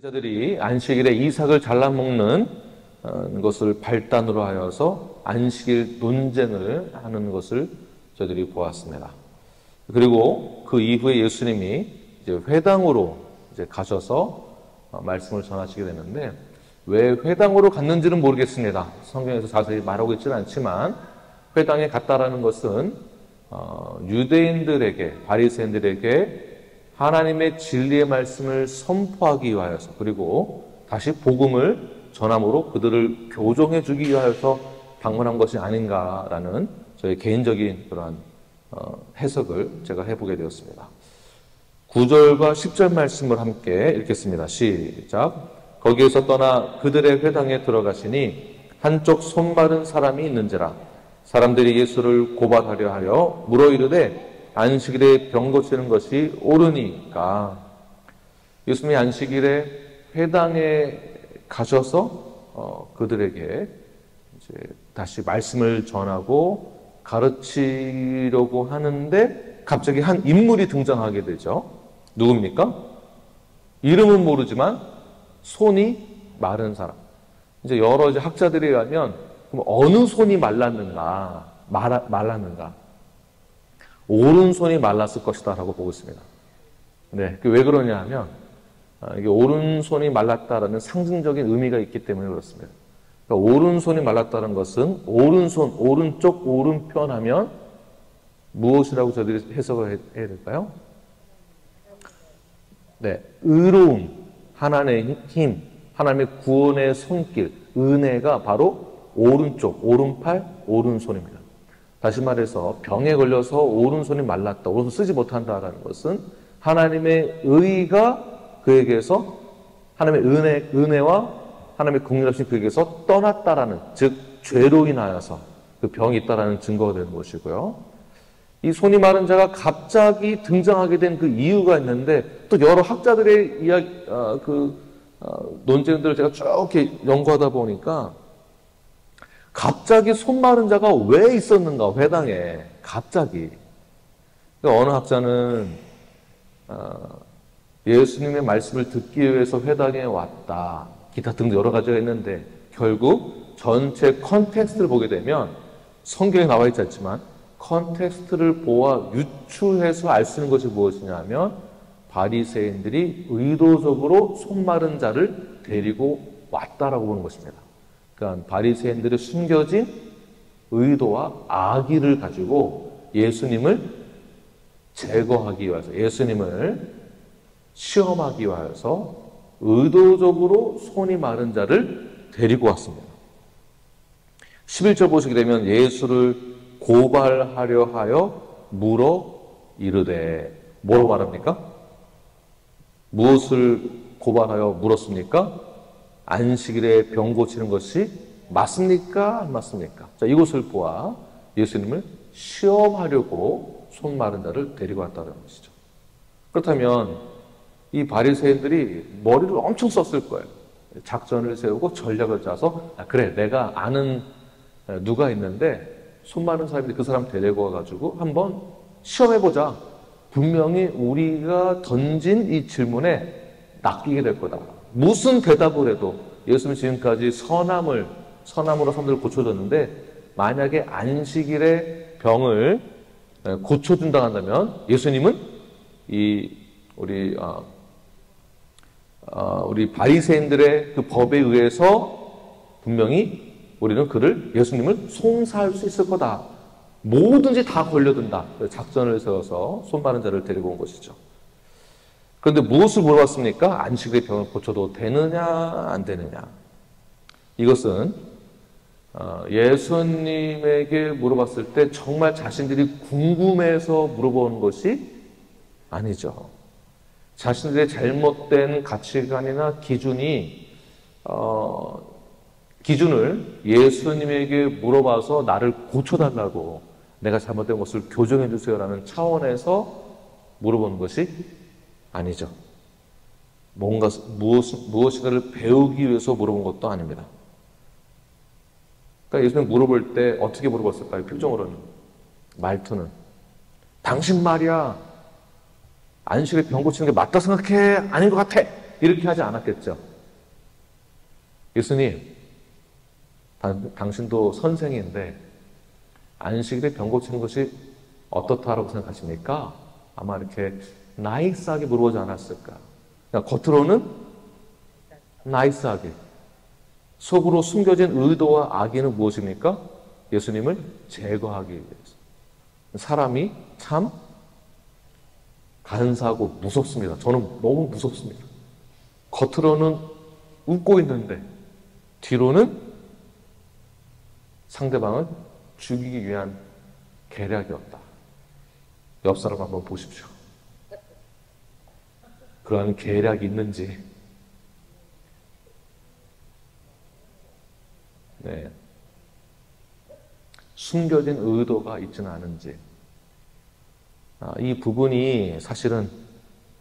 제자들이 안식일에 이삭을 잘라 먹는 것을 발단으로 하여서 안식일 논쟁을 하는 것을 저희들이 보았습니다. 그리고 그 이후에 예수님이 이제 회당으로 이제 가셔서 말씀을 전하시게 되는데, 왜 회당으로 갔는지는 모르겠습니다. 성경에서 자세히 말하고 있지는 않지만 회당에 갔다라는 것은 유대인들에게, 바리새인들에게 하나님의 진리의 말씀을 선포하기 위하여서, 그리고 다시 복음을 전함으로 그들을 교정해 주기 위하여서 방문한 것이 아닌가라는 저의 개인적인 그러한 해석을 제가 해보게 되었습니다. 9절과 10절 말씀을 함께 읽겠습니다. 시작. 거기에서 떠나 그들의 회당에 들어가시니 한쪽 손 마른 사람이 있는지라. 사람들이 예수를 고발하려 하여 물어 이르되 안식일에 병 고치는 것이 옳으니까. 예수님이 안식일에 회당에 가셔서 그들에게 이제 다시 말씀을 전하고 가르치려고 하는데 갑자기 한 인물이 등장하게 되죠. 누굽니까? 이름은 모르지만 손이 마른 사람. 이제 여러 학자들에 의하면 그럼 어느 손이 말랐는가? 말랐는가? 오른손이 말랐을 것이다 라고 보고 있습니다. 네, 왜 그러냐 하면 이게 오른손이 말랐다라는 상징적인 의미가 있기 때문에 그렇습니다. 그러니까 오른손이 말랐다는 것은 오른손, 오른쪽, 오른편 하면 무엇이라고 저희들이 해석을 해야 될까요? 네, 의로움, 하나님의 힘, 하나님의 구원의 손길, 은혜가 바로 오른쪽, 오른팔, 오른손입니다. 다시 말해서 병에 걸려서 오른손이 말랐다, 오른손 쓰지 못한다라는 것은 하나님의 의가 그에게서, 하나님의 은혜와 하나님의 긍휼하심이 그에게서 떠났다라는, 즉 죄로 인하여서 그 병이 있다라는 증거가 되는 것이고요. 이 손이 마른 자가 갑자기 등장하게 된 그 이유가 있는데, 또 여러 학자들의 이야기, 논쟁들을 제가 쭉 이렇게 연구하다 보니까 갑자기 손 마른 자가 왜 있었는가, 회당에. 갑자기. 그러니까 어느 학자는 예수님의 말씀을 듣기 위해서 회당에 왔다, 기타 등등 여러 가지가 있는데, 결국 전체 컨텍스트를 보게 되면 성경에 나와 있지 않지만 컨텍스트를 보아 유추해서 알 수 있는 것이 무엇이냐면 바리새인들이 의도적으로 손 마른 자를 데리고 왔다라고 보는 것입니다. 그러니까 바리새인들의 숨겨진 의도와 악의를 가지고 예수님을 제거하기 위해서, 예수님을 시험하기 위해서 의도적으로 손이 마른 자를 데리고 왔습니다. 11절 보시게 되면 예수를 고발하려 하여 물어 이르되, 뭐로 말합니까? 무엇을 고발하여 물었습니까? 안식일에 병 고치는 것이 맞습니까? 안 맞습니까? 자, 이것을 보아 예수님을 시험하려고 손 마른 자를 데리고 왔다는 것이죠. 그렇다면 이 바리새인들이 머리를 엄청 썼을 거예요. 작전을 세우고 전략을 짜서, 그래, 내가 아는 누가 있는데 손 마른 사람인데 그 사람 데리고 와가지고 한번 시험해보자. 분명히 우리가 던진 이 질문에 낚이게 될 거다. 무슨 대답을 해도, 예수님은 지금까지 선함으로 사람들을 고쳐줬는데 만약에 안식일에 병을 고쳐준다 한다면 예수님은 우리 바리새인들의 그 법에 의해서 분명히 우리는 예수님을 송사할 수 있을 거다. 뭐든지 다 걸려든다. 작전을 세워서 손 마른 자를 데리고 온 것이죠. 그런데 무엇을 물어봤습니까? 안식일에 병을 고쳐도 되느냐, 안 되느냐. 이것은 예수님에게 물어봤을 때 정말 자신들이 궁금해서 물어보는 것이 아니죠. 자신들의 잘못된 가치관이나 기준을 예수님에게 물어봐서 나를 고쳐달라고, 내가 잘못된 것을 교정해 주세요라는 차원에서 물어보는 것이 아니죠. 무엇인가를 배우기 위해서 물어본 것도 아닙니다. 그러니까 예수님 물어볼 때 어떻게 물어봤을까요? 표정으로는, 말투는. 당신 말이야, 안식일에 병 고치는 게 맞다 생각해? 아닌 것 같아? 이렇게 하지 않았겠죠. 예수님, 당신도 선생인데 안식일에 병 고치는 것이 어떻다라고 생각하십니까? 아마 이렇게 나이스하게 물어보지 않았을까. 그러니까 겉으로는 나이스하게, 속으로 숨겨진 의도와 악의는 무엇입니까? 예수님을 제거하기 위해서. 사람이 참 간사하고 무섭습니다. 저는 너무 무섭습니다. 겉으로는 웃고 있는데 뒤로는 상대방을 죽이기 위한 계략이었다. 옆 사람 한번 보십시오. 그러한 계략이 있는지, 네, 숨겨진 의도가 있지는 않은지. 이 부분이 사실은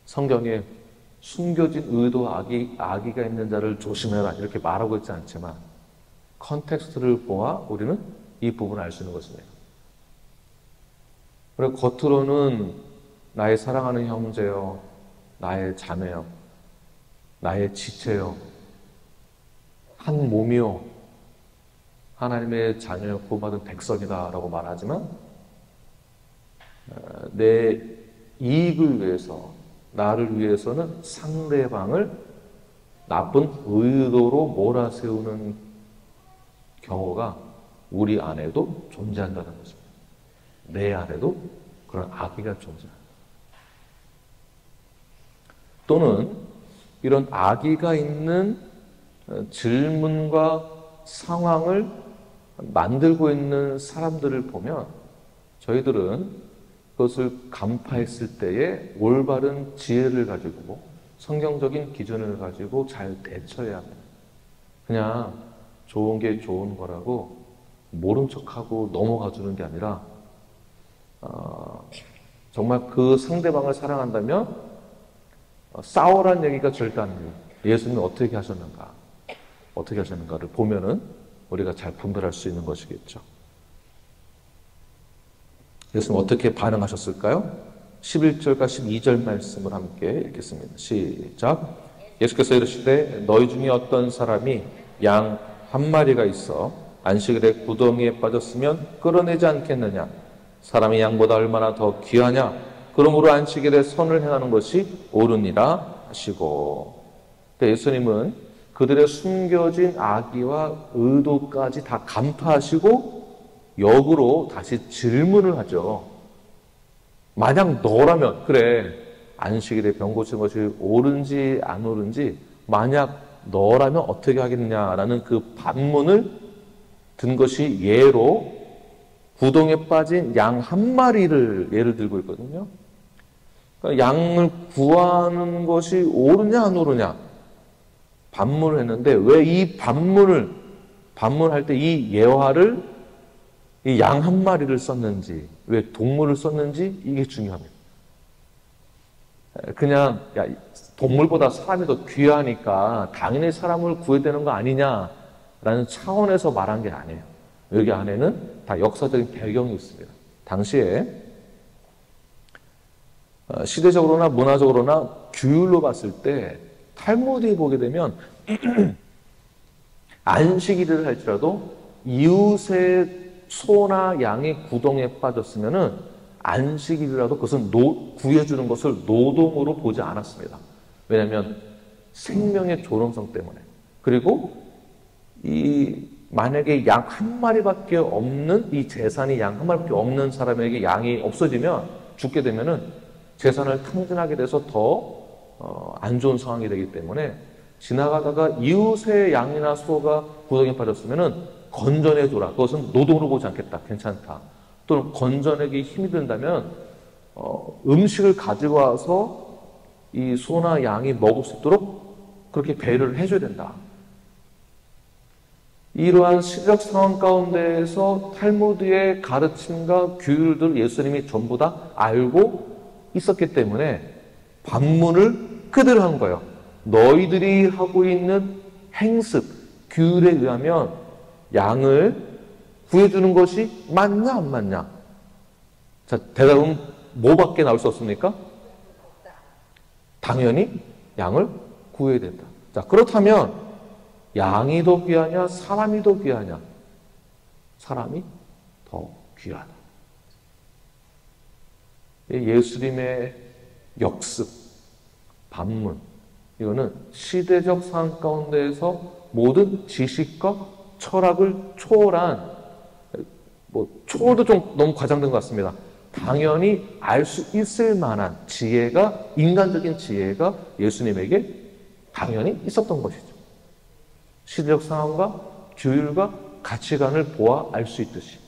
성경에 숨겨진 의도와 악의가 있는 자를 조심해라 이렇게 말하고 있지 않지만 컨텍스트를 보아 우리는 이 부분을 알 수 있는 것입니다. 그리고 겉으로는 나의 사랑하는 형제요, 나의 자매요, 나의 지체요, 한 몸이요, 하나님의 자녀 구원받은 백성이다라고 말하지만 내 이익을 위해서, 나를 위해서는 상대방을 나쁜 의도로 몰아세우는 경우가 우리 안에도 존재한다는 것입니다. 내 안에도 그런 악의가 존재한다. 또는 이런 악의가 있는 질문과 상황을 만들고 있는 사람들을 보면 저희들은 그것을 간파했을 때에 올바른 지혜를 가지고 성경적인 기준을 가지고 잘 대처해야 합니다. 그냥 좋은 게 좋은 거라고 모른 척하고 넘어가 주는 게 아니라 정말 그 상대방을 사랑한다면 싸우라는 얘기가 절대 아닙니다. 예수님은 어떻게 하셨는가를 보면은 우리가 잘 분별할 수 있는 것이겠죠. 예수님 어떻게 반응하셨을까요? 11절과 12절 말씀을 함께 읽겠습니다. 시작. 예수께서 이르시되 너희 중에 어떤 사람이 양 한 마리가 있어 안식일에 구덩이에 빠졌으면 끌어내지 않겠느냐? 사람이 양보다 얼마나 더 귀하냐? 그러므로 안식일에 선을 행하는 것이 옳으니라 하시고. 예수님은 그들의 숨겨진 악의와 의도까지 다 간파하시고 역으로 다시 질문을 하죠. 만약 너라면, 그래, 안식일에 병 고치는 것이 옳은지 안 옳은지 만약 너라면 어떻게 하겠느냐라는 그 반문을 든 것이 예로 구덩이에 빠진 양 한 마리를 예를 들고 있거든요. 그러니까 양을 구하는 것이 옳으냐 안 옳으냐 반문을 했는데 왜 이 반문할 때 이 예화를 이 양 한 마리를 썼는지, 왜 동물을 썼는지 이게 중요합니다. 그냥 야, 동물보다 사람이 더 귀하니까 당연히 사람을 구해야 되는 거 아니냐라는 차원에서 말한 게 아니에요. 여기 안에는 다 역사적인 배경이 있습니다. 당시에 시대적으로나 문화적으로나 규율로 봤을 때 탈무드에 보게 되면 안식일을 할지라도 이웃의 소나 양이 구덩이에 빠졌으면은 안식일이라도 그것은 구해주는 것을 노동으로 보지 않았습니다. 왜냐하면 생명의 존엄성 때문에. 그리고 만약에 양 한 마리밖에 없는 이 재산이 양 한 마리밖에 없는 사람에게 양이 없어지면 죽게 되면은 재산을 탕진하게 돼서 더 안 좋은 상황이 되기 때문에 지나가다가 이웃의 양이나 소가 구덩이에 빠졌으면은 건져내줘라. 그것은 노동으로 보지 않겠다. 괜찮다. 또는 건져내기 힘이 든다면 음식을 가지고 와서 이 소나 양이 먹을 수 있도록 그렇게 배려를 해줘야 된다. 이러한 시대적 상황 가운데에서 탈무드의 가르침과 규율들 예수님이 전부 다 알고 있었기 때문에 반문을 그대로 한 거예요. 너희들이 하고 있는 행습, 규율에 의하면 양을 구해주는 것이 맞냐 안 맞냐? 자, 대답은 뭐밖에 나올 수 없습니까? 당연히 양을 구해야 된다. 자, 그렇다면 양이 더 귀하냐, 사람이 더 귀하냐? 사람이 더 귀하다. 예수님의 역습, 반문, 이거는 시대적 상황 가운데에서 모든 지식과 철학을 초월한, 초월도 좀 너무 과장된 것 같습니다. 당연히 알 수 있을 만한 지혜가, 인간적인 지혜가 예수님에게 당연히 있었던 것이죠. 시대적 상황과 규율과 가치관을 보아 알 수 있듯이.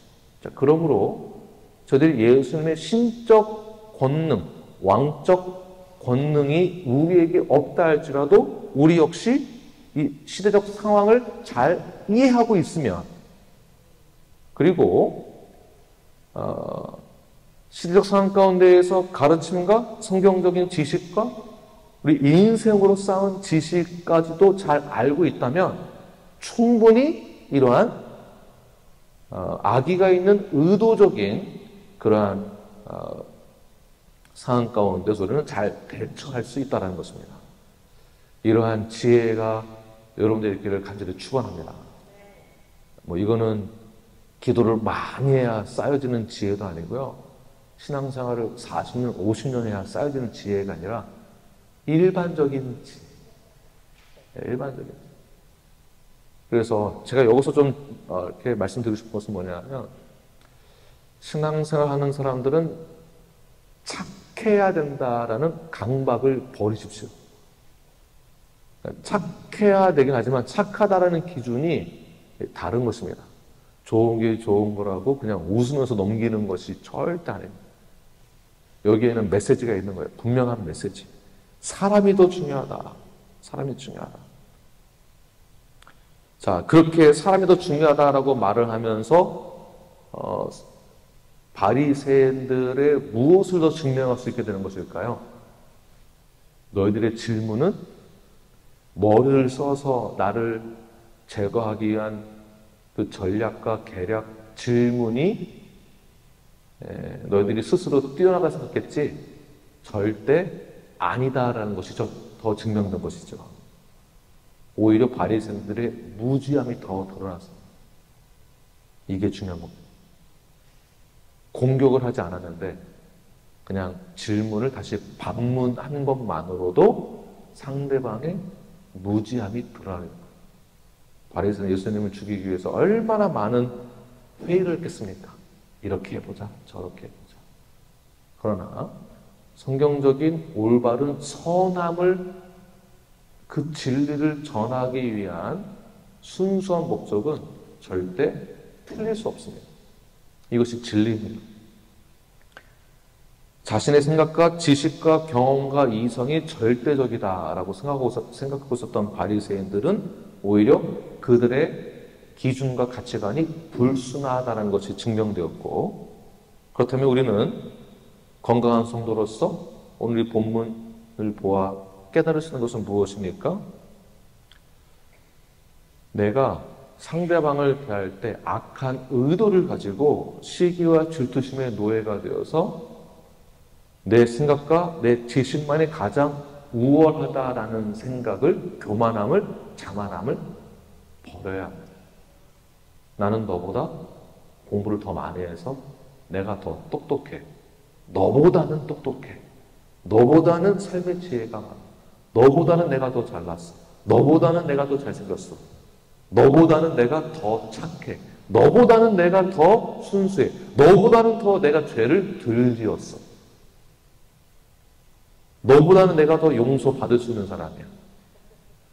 자, 그러므로 저들이 예수님의 신적 권능, 왕적 권능이 우리에게 없다 할지라도 우리 역시 이 시대적 상황을 잘 이해하고 있으면, 그리고 시대적 상황 가운데에서 가르침과 성경적인 지식과 우리 인생으로 쌓은 지식까지도 잘 알고 있다면 충분히 이러한 악의가 있는 의도적인 그러한 상황 가운데서 우리는 잘 대처할 수 있다는 것입니다. 이러한 지혜가 여러분들의 길을 간절히 축원합니다. 이거는 기도를 많이 해야 쌓여지는 지혜도 아니고요. 신앙생활을 40년, 50년 해야 쌓여지는 지혜가 아니라 일반적인 지혜. 일반적인 지혜. 그래서 제가 여기서 좀 이렇게 말씀드리고 싶은 것은 뭐냐면, 신앙생활 하는 사람들은 착해야 된다라는 강박을 버리십시오. 착해야 되긴 하지만 착하다라는 기준이 다른 것입니다. 좋은 게 좋은 거라고 그냥 웃으면서 넘기는 것이 절대 아닙니다. 여기에는 메시지가 있는 거예요. 분명한 메시지. 사람이 더 중요하다. 사람이 중요하다. 자, 그렇게 사람이 더 중요하다라고 말을 하면서 바리새인들의 무엇을 더 증명할 수 있게 되는 것일까요? 너희들의 질문은 머리를 써서 나를 제거하기 위한 그 전략과 계략, 질문이 너희들이 스스로 뛰어나가 생각했지 절대 아니다라는 것이 더 증명된 것이죠. 오히려 바리새인들의 무지함이 더 드러났습니다. 이게 중요한 겁니다. 공격을 하지 않았는데 그냥 질문을 다시 반문한 것만으로도 상대방의 무지함이 드러나는 거예요. 바리새인은 예수님을 죽이기 위해서 얼마나 많은 회의를 했겠습니까? 이렇게 해보자, 저렇게 해보자. 그러나 성경적인 올바른 선함을, 그 진리를 전하기 위한 순수한 목적은 절대 틀릴 수 없습니다. 이것이 진리입니다. 자신의 생각과 지식과 경험과 이성이 절대적이다라고 생각하고 있었던 바리새인들은 오히려 그들의 기준과 가치관이 불순하다는 것이 증명되었고, 그렇다면 우리는 건강한 성도로서 오늘 이 본문을 보아 깨달을 수 있는 것은 무엇입니까? 내가 상대방을 대할 때 악한 의도를 가지고 시기와 질투심의 노예가 되어서 내 생각과 내 지식만이 가장 우월하다라는 생각을, 교만함을, 자만함을 버려야 합니다. 나는 너보다 공부를 더 많이 해서 내가 더 똑똑해. 너보다는 똑똑해. 너보다는 삶의 지혜가 많아. 너보다는 내가 더 잘났어. 너보다는 내가 더 잘생겼어. 너보다는 내가 더 착해. 너보다는 내가 더 순수해. 너보다는 더 내가 죄를 덜 지었어. 너보다는 내가 더 용서받을 수 있는 사람이야.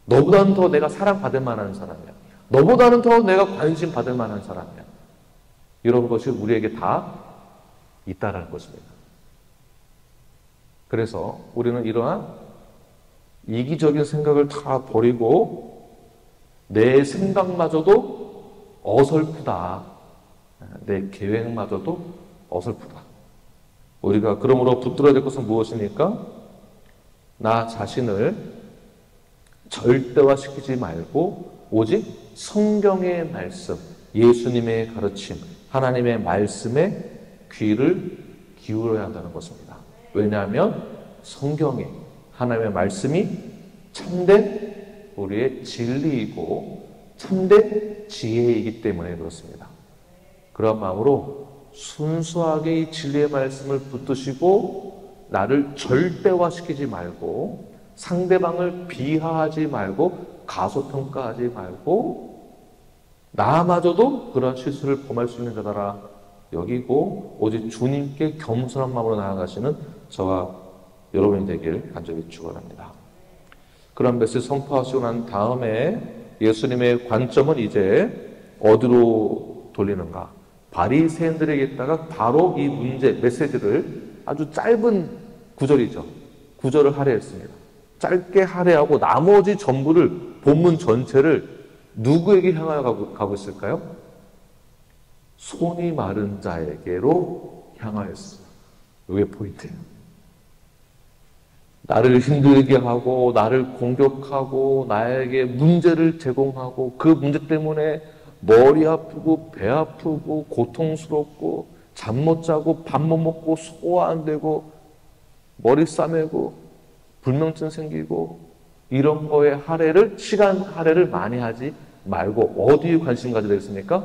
너보다는 더 내가 사랑받을 만한 사람이야. 너보다는 더 내가 관심 받을 만한 사람이야. 이런 것이 우리에게 다 있다라는 것입니다. 그래서 우리는 이러한 이기적인 생각을 다 버리고 내 생각마저도 어설프다. 내 계획마저도 어설프다. 우리가 그러므로 붙들어야 될 것은 무엇입니까? 나 자신을 절대화시키지 말고 오직 성경의 말씀, 예수님의 가르침, 하나님의 말씀에 귀를 기울여야 한다는 것입니다. 왜냐하면 성경에 하나님의 말씀이 참된 우리의 진리이고 참된 지혜이기 때문에 그렇습니다. 그런 마음으로 순수하게 이 진리의 말씀을 붙드시고 나를 절대화시키지 말고 상대방을 비하하지 말고 가소평가하지 말고 나마저도 그런 실수를 범할 수 있는 자다라 여기고 오직 주님께 겸손한 마음으로 나아가시는 저와 여러분이 되길 간절히 축원합니다. 그런 메시지 선포하시고 난 다음에 예수님의 관점은 이제 어디로 돌리는가? 바리새인들에게다가 바로 이 문제, 메시지를 아주 짧은 구절이죠. 구절을 할애했습니다. 짧게 할애하고 나머지 전부를 본문 전체를 누구에게 향하여 가고 있을까요? 손이 마른 자에게로 향하였어요. 이게 포인트예요. 나를 힘들게 하고 나를 공격하고 나에게 문제를 제공하고 그 문제 때문에 머리 아프고 배 아프고 고통스럽고 잠 못 자고 밥 못 먹고 소화 안 되고 머리 싸매고 불면증 생기고 이런 거에 시간 할애를 많이 하지 말고 어디에 관심 가져야 되겠습니까?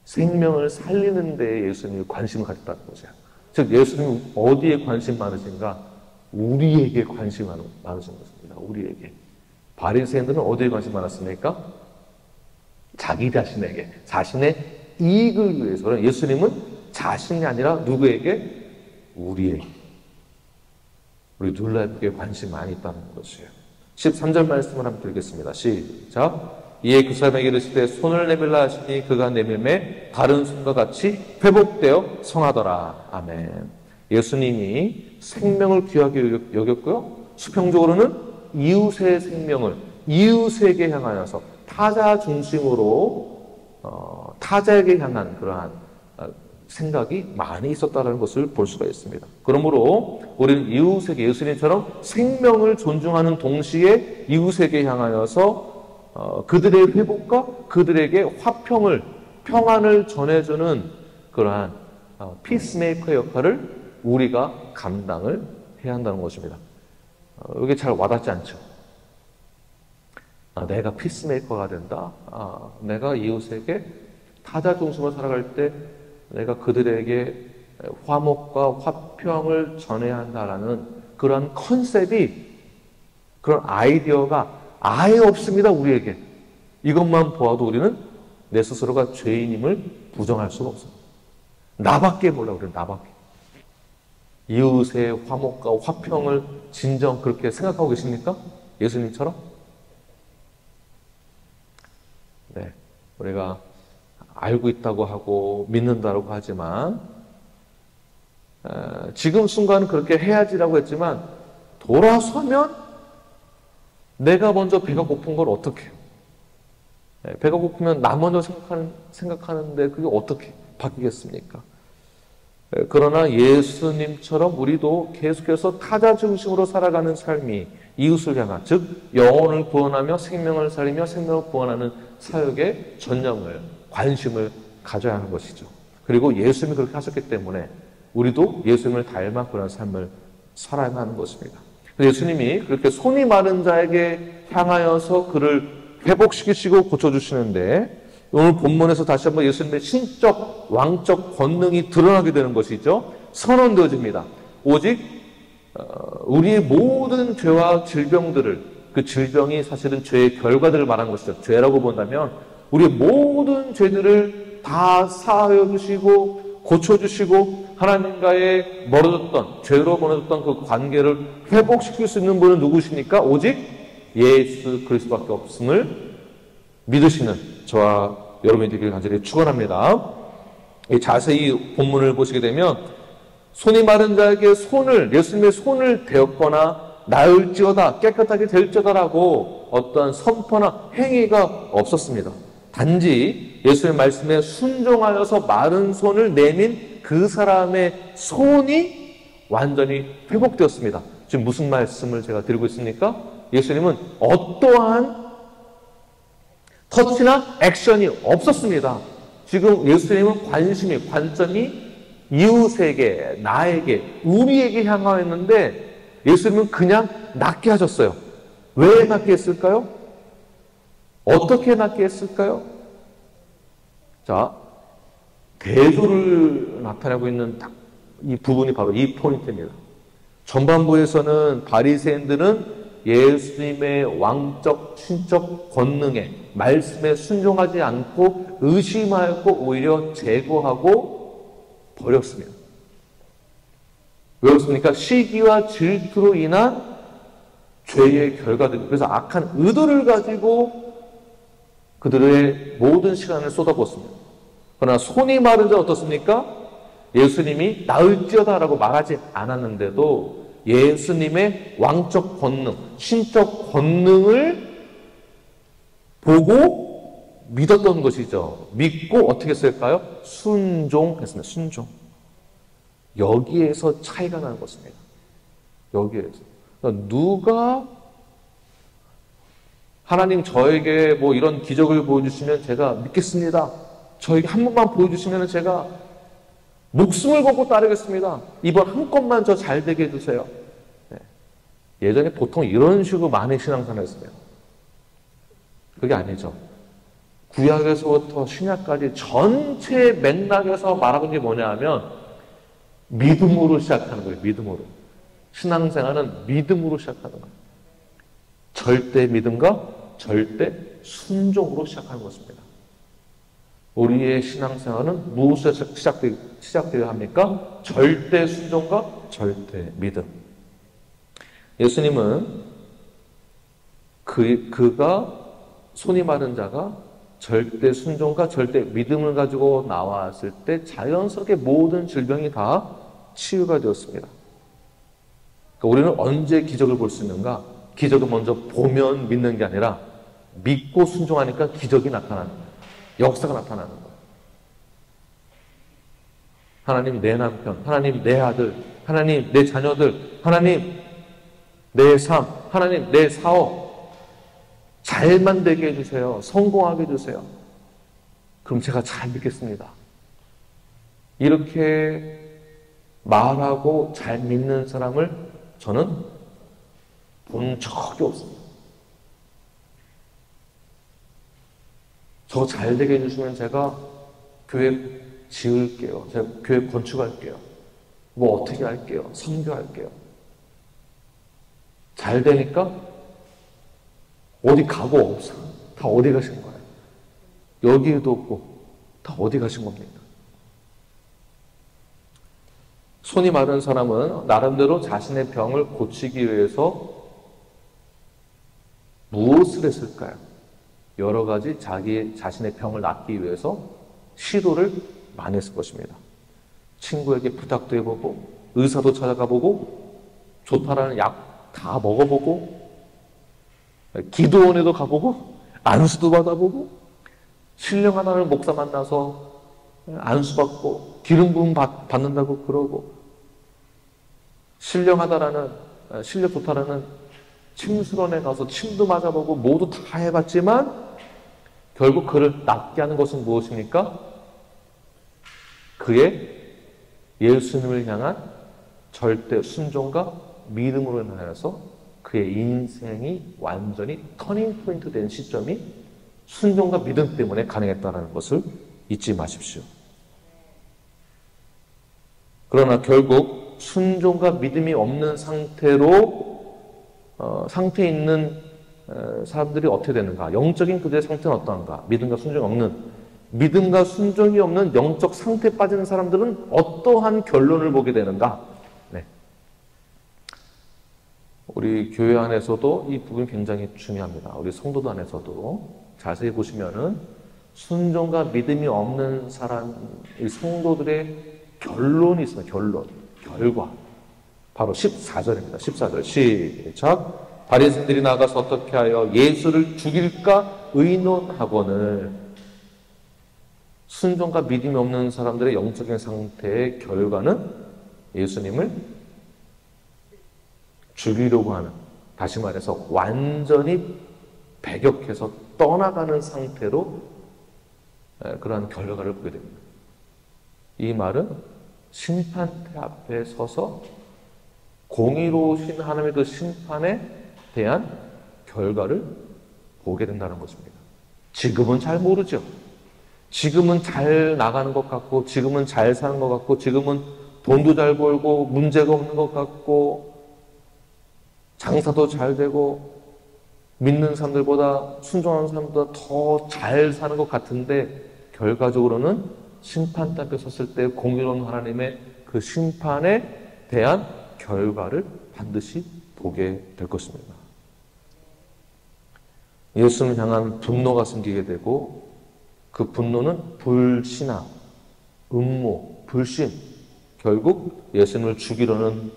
생명을 살리는 데에 예수님이 관심을 가졌다는 거죠. 즉 예수님이 어디에 관심 많으신가? 우리에게 관심 많으신 것입니다. 우리에게. 바리새인들은 어디에 관심 많았습니까? 자기 자신에게, 자신의 이익을 위해서. 그럼 예수님은 자신이 아니라 누구에게? 우리에게. 우리 둘러에게 관심 많이 있다는 것이에요. 13절 말씀을 한번 드리겠습니다. 시작. 이에 그 사람에게 이르시되 손을 내밀라 하시니 그가 내밀매 다른 손과 같이 회복되어 성하더라. 아멘. 예수님이 생명을 귀하게 여겼고요. 수평적으로는 이웃의 생명을 이웃에게 향하여서 타자 중심으로 타자에게 향한 그러한 생각이 많이 있었다는 것을 볼 수가 있습니다. 그러므로 우리는 이웃에게 예수님처럼 생명을 존중하는 동시에 이웃에게 향하여서 그들의 회복과 그들에게 평안을 전해주는 그러한 피스메이커의 역할을 우리가 감당을 해야 한다는 것입니다. 이게 잘 와닿지 않죠? 내가 피스메이커가 된다? 내가 이웃에게 타자 중심으로 살아갈 때 내가 그들에게 화목과 화평을 전해야 한다라는 그런 컨셉이, 그런 아이디어가 아예 없습니다, 우리에게. 이것만 보아도 우리는 내 스스로가 죄인임을 부정할 수가 없습니다. 나밖에 몰라, 우리는 나밖에. 이웃의 화목과 화평을 진정 그렇게 생각하고 계십니까? 예수님처럼? 네. 우리가 알고 있다고 하고 믿는다고 하지만 지금 순간은 그렇게 해야지라고 했지만 돌아서면 내가 먼저 배가 고픈 걸 어떻게 해요? 배가 고프면 나 먼저 생각하는데 그게 어떻게 바뀌겠습니까? 그러나 예수님처럼 우리도 계속해서 타자 중심으로 살아가는 삶이 이웃을 향한, 즉 영혼을 구원하며 생명을 살리며 생명을 구원하는 사역에 전념을, 관심을 가져야 하는 것이죠. 그리고 예수님이 그렇게 하셨기 때문에 우리도 예수님을 닮아 그런 삶을 살아야 하는 것입니다. 예수님이 그렇게 손이 마른 자에게 향하여서 그를 회복시키시고 고쳐주시는데, 오늘 본문에서 다시 한번 예수님의 신적, 왕적 권능이 드러나게 되는 것이죠. 선언되어집니다. 오직 우리의 모든 죄와 질병들을, 그 질병이 사실은 죄의 결과들을 말하는 것이죠. 죄라고 본다면 우리의 모든 죄들을 다 사하여 주시고 고쳐주시고 하나님과의 죄로 멀어졌던 그 관계를 회복시킬 수 있는 분은 누구십니까? 오직 예수 그리스도밖에 없음을 믿으시는 저와 여러분이 되길 간절히 축원합니다. 자세히 본문을 보시게 되면 손이 마른 자에게 예수님의 손을 대었거나 나을지어다, 깨끗하게 될지어다라고 어떤 선포나 행위가 없었습니다. 단지 예수의 말씀에 순종하여서 마른 손을 내민 그 사람의 손이 완전히 회복되었습니다. 지금 무슨 말씀을 제가 드리고 있습니까? 예수님은 어떠한 터치나 액션이 없었습니다. 지금 예수님은 관점이 이웃에게, 나에게, 우리에게 향하였는데 예수님은 그냥 낫게 하셨어요. 왜 낫게 했을까요? 어떻게 낫게 했을까요? 자, 대조를 나타내고 있는 딱 이 부분이 바로 이 포인트입니다. 전반부에서는 바리새인들은 예수님의 왕적, 신적 권능에, 말씀에 순종하지 않고 의심하였고 오히려 제거하고 버렸습니다. 왜 그렇습니까? 시기와 질투로 인한 죄의 결과들, 그래서 악한 의도를 가지고 그들의 모든 시간을 쏟아붓습니다. 그러나 손이 마른 자 어떻습니까? 예수님이 나을지어다라고 말하지 않았는데도 예수님의 왕적 권능, 신적 권능을 보고 믿었던 것이죠. 믿고 어떻게 했을까요? 순종했습니다. 순종. 여기에서 차이가 나는 것입니다. 여기에서. 그러니까 누가 하나님 저에게 뭐 이런 기적을 보여주시면 제가 믿겠습니다. 저에게 한 번만 보여주시면 제가 목숨을 걸고 따르겠습니다. 이번 한 건만 저 잘 되게 해주세요. 네. 예전에 보통 이런 식으로 많이 신앙생활 했어요. 그게 아니죠. 구약에서부터 신약까지 전체 맥락에서 말하고 있는 게 뭐냐 하면 믿음으로 시작하는 거예요. 믿음으로. 신앙생활은 믿음으로 시작하는 거예요. 절대 믿음과 절대 순종으로 시작하는 것입니다. 우리의 신앙생활은 무엇에서 시작되어야 합니까? 절대 순종과 절대 믿음. 예수님은 그가 손이 마른 자가 절대 순종과 절대 믿음을 가지고 나왔을 때 자연스럽게 모든 질병이 다 치유가 되었습니다. 그러니까 우리는 언제 기적을 볼 수 있는가? 기적을 먼저 보면 믿는 게 아니라 믿고 순종하니까 기적이 나타나는 거예요. 역사가 나타나는 거예요. 하나님 내 남편, 하나님 내 아들, 하나님 내 자녀들, 하나님 내 삶, 하나님 내 사업 잘만 되게 해주세요. 성공하게 해주세요. 그럼 제가 잘 믿겠습니다. 이렇게 말하고 잘 믿는 사람을 저는 본 적이 없습니다. 저 잘 되게 해주시면 제가 교회 지을게요. 제가 교회 건축할게요. 뭐 어떻게 할게요. 선교할게요. 잘 되니까 어디 가고 없어. 다 어디 가신 거예요? 여기에도 없고 다 어디 가신 겁니까? 손이 마른 사람은 나름대로 자신의 병을 고치기 위해서 무엇을 했을까요? 여러 가지 자신의 병을 낫기 위해서 시도를 많이 했을 것입니다. 친구에게 부탁도 해보고 의사도 찾아가보고 좋다라는 약 다 먹어보고 기도원에도 가보고 안수도 받아보고 신령하다는 목사 만나서 안수 받고 기름 부음 받는다고 그러고 신령하다라는 실력 좋다라는 침수론에 가서 침도 맞아보고 모두 다 해봤지만 결국 그를 낫게 하는 것은 무엇입니까? 그의 예수님을 향한 절대 순종과 믿음으로 인하여서 그의 인생이 완전히 터닝 포인트 된 시점이 순종과 믿음 때문에 가능했다는 것을 잊지 마십시오. 그러나 결국 순종과 믿음이 없는 상태에 있는 사람들이 어떻게 되는가? 영적인 그들의 상태는 어떠한가? 믿음과 순종이 없는 영적 상태에 빠지는 사람들은 어떠한 결론을 보게 되는가? 네. 우리 교회 안에서도 이 부분이 굉장히 중요합니다. 우리 성도들 안에서도 자세히 보시면은 순종과 믿음이 없는 사람, 이 성도들의 결론이 있어요. 결과. 바로 14절입니다. 14절 시작. 바리새인들이 나가서 어떻게 하여 예수를 죽일까 의논하거늘. 순종과 믿음이 없는 사람들의 영적인 상태의 결과는 예수님을 죽이려고 하는, 다시 말해서 완전히 배격해서 떠나가는 상태로 그러한 결과를 보게 됩니다. 이 말은 심판대 앞에 서서 공의로우신 하나님의 그 심판에 대한 결과를 보게 된다는 것입니다. 지금은 잘 모르죠. 지금은 잘 나가는 것 같고, 지금은 잘 사는 것 같고, 지금은 돈도 잘 벌고, 문제가 없는 것 같고, 장사도 잘 되고, 믿는 사람들보다, 순종하는 사람보다 더 잘 사는 것 같은데, 결과적으로는 심판 앞에 섰을 때 공의로운 하나님의 그 심판에 대한 결과를 반드시 보게 될 것입니다. 예수님을 향한 분노가 생기게 되고, 그 분노는 불신앙, 음모, 불신, 결국 예수님을 죽이려는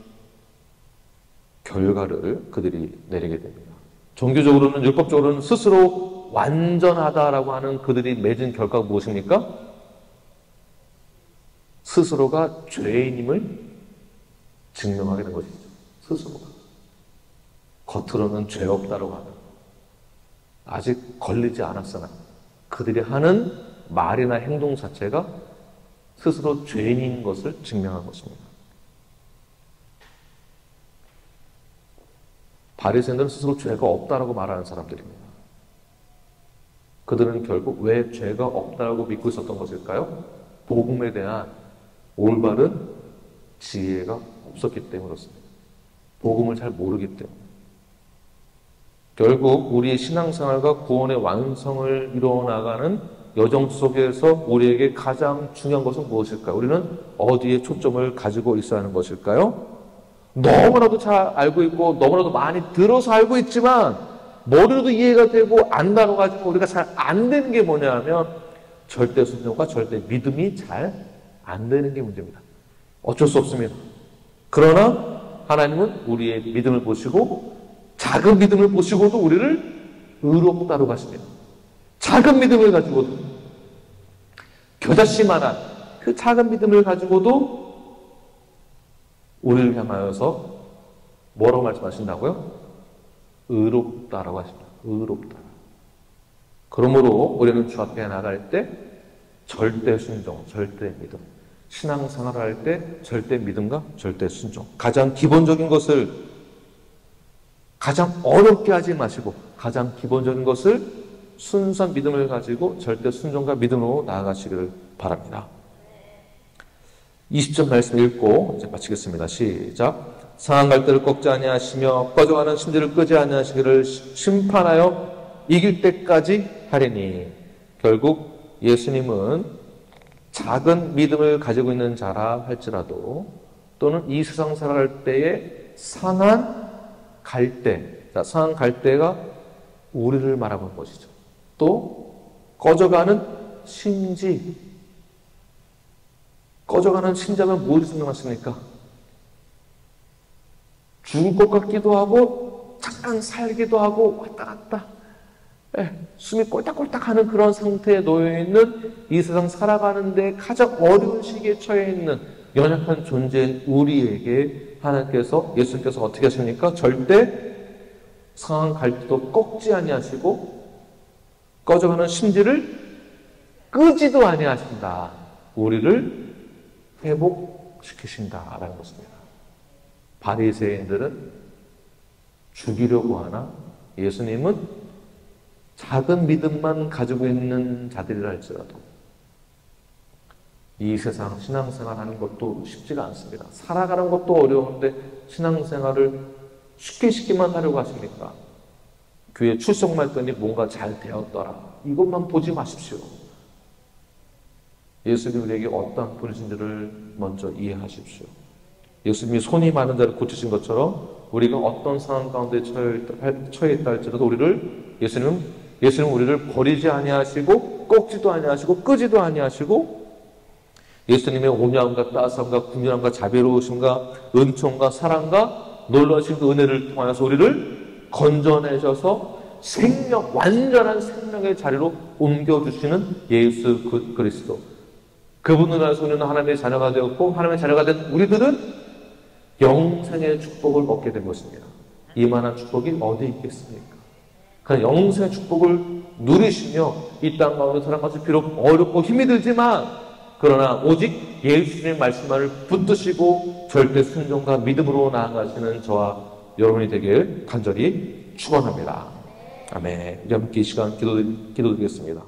결과를 그들이 내리게 됩니다. 종교적으로는, 율법적으로는 스스로 완전하다라고 하는 그들이 맺은 결과가 무엇입니까? 스스로가 죄인임을 증명하게 된 것이죠. 스스로가. 겉으로는 죄 없다라고 하는, 아직 걸리지 않았으나 그들이 하는 말이나 행동 자체가 스스로 죄인인 것을 증명한 것입니다. 바리새인들은 스스로 죄가 없다라고 말하는 사람들입니다. 그들은 결국 왜 죄가 없다라고 믿고 있었던 것일까요? 복음에 대한 올바른 지혜가 없었기 때문이었습니다. 복음을 잘 모르기 때문에. 결국 우리의 신앙생활과 구원의 완성을 이루어나가는 여정 속에서 우리에게 가장 중요한 것은 무엇일까요? 우리는 어디에 초점을 가지고 있어야 하는 것일까요? 너무나도 잘 알고 있고 너무나도 많이 들어서 알고 있지만 머리로도 이해가 되고 안다고 가지고 우리가 잘 안 되는 게 뭐냐면 절대 순종과 절대 믿음이 잘 안 되는 게 문제입니다. 어쩔 수 없습니다. 그러나 하나님은 우리의 믿음을 보시고 작은 믿음을 보시고도 우리를 의롭다고 하십니다. 작은 믿음을 가지고도, 겨자씨만한 그 작은 믿음을 가지고도 우리를 향하여서 뭐라고 말씀하신다고요? 의롭다라고 하십니다. 의롭다. 그러므로 우리는 주 앞에 나갈 때 절대 순종, 절대 믿음, 신앙생활을 할 때 절대 믿음과 절대 순종, 가장 기본적인 것을 가장 어렵게 하지 마시고 가장 기본적인 것을 순수한 믿음을 가지고 절대 순종과 믿음으로 나아가시기를 바랍니다. 20절 말씀 읽고 이제 마치겠습니다. 시작. 상한 갈대를 꺾지 아니하시며 꺼져가는 심지를 끄지 아니하시기를 심판하여 이길 때까지 하리니. 결국 예수님은 작은 믿음을 가지고 있는 자라 할지라도 또는 이 세상 살아갈 때에 상한 갈대, 자, 상한 갈대가 우리를 말하는 것이죠. 또 꺼져가는 심지, 꺼져가는 심지하면 무엇이 생각하십니까? 죽을 것 같기도 하고 잠깐 살기도 하고 왔다 갔다 숨이 꼴딱꼴딱하는 그런 상태에 놓여있는 이 세상 살아가는데 가장 어려운 시기에 처해 있는 연약한 존재인 우리에게 하나님께서, 예수님께서 어떻게 하십니까? 절대 상한 갈대도 꺾지 아니하시고 꺼져가는 심지를 끄지도 아니하신다. 우리를 회복시키신다라는 것입니다. 바리새인들은 죽이려고 하나 예수님은 작은 믿음만 가지고 있는 자들이라 할지라도 이 세상 신앙생활 하는 것도 쉽지가 않습니다. 살아가는 것도 어려운데 신앙생활을 쉽게 하려고 하십니까? 교회 출석만 했더니 뭔가 잘 되었더라. 이것만 보지 마십시오. 예수님이 우리에게 어떠한 분이신지를 먼저 이해하십시오. 예수님이 손이 많은 자를 고치신 것처럼 우리가 어떤 상황 가운데 처해 있다 할지라도 예수님은 우리를 버리지 아니하시고 꺾지도 아니하시고 끄지도 아니하시고 예수님의 온유함과 따스함과 긍휼함과 자비로우심과 은총과 사랑과 놀라우신 그 은혜를 통하여서 우리를 건져내셔서 완전한 생명의 자리로 옮겨주시는 예수 그리스도, 그분을 통해서 우리는 하나님의 자녀가 되었고 하나님의 자녀가 된 우리들은 영생의 축복을 얻게 된 것입니다. 이만한 축복이 어디 있겠습니까? 그냥 영생의 축복을 누리시며 이 땅 가운데 살아가는 것이 비록 어렵고 힘이 들지만 그러나 오직 예수님의 말씀만을 붙드시고 절대 순종과 믿음으로 나아가시는 저와 여러분이 되길 간절히 축원합니다. 아멘. 이제 함께 이 시간 기도드리겠습니다.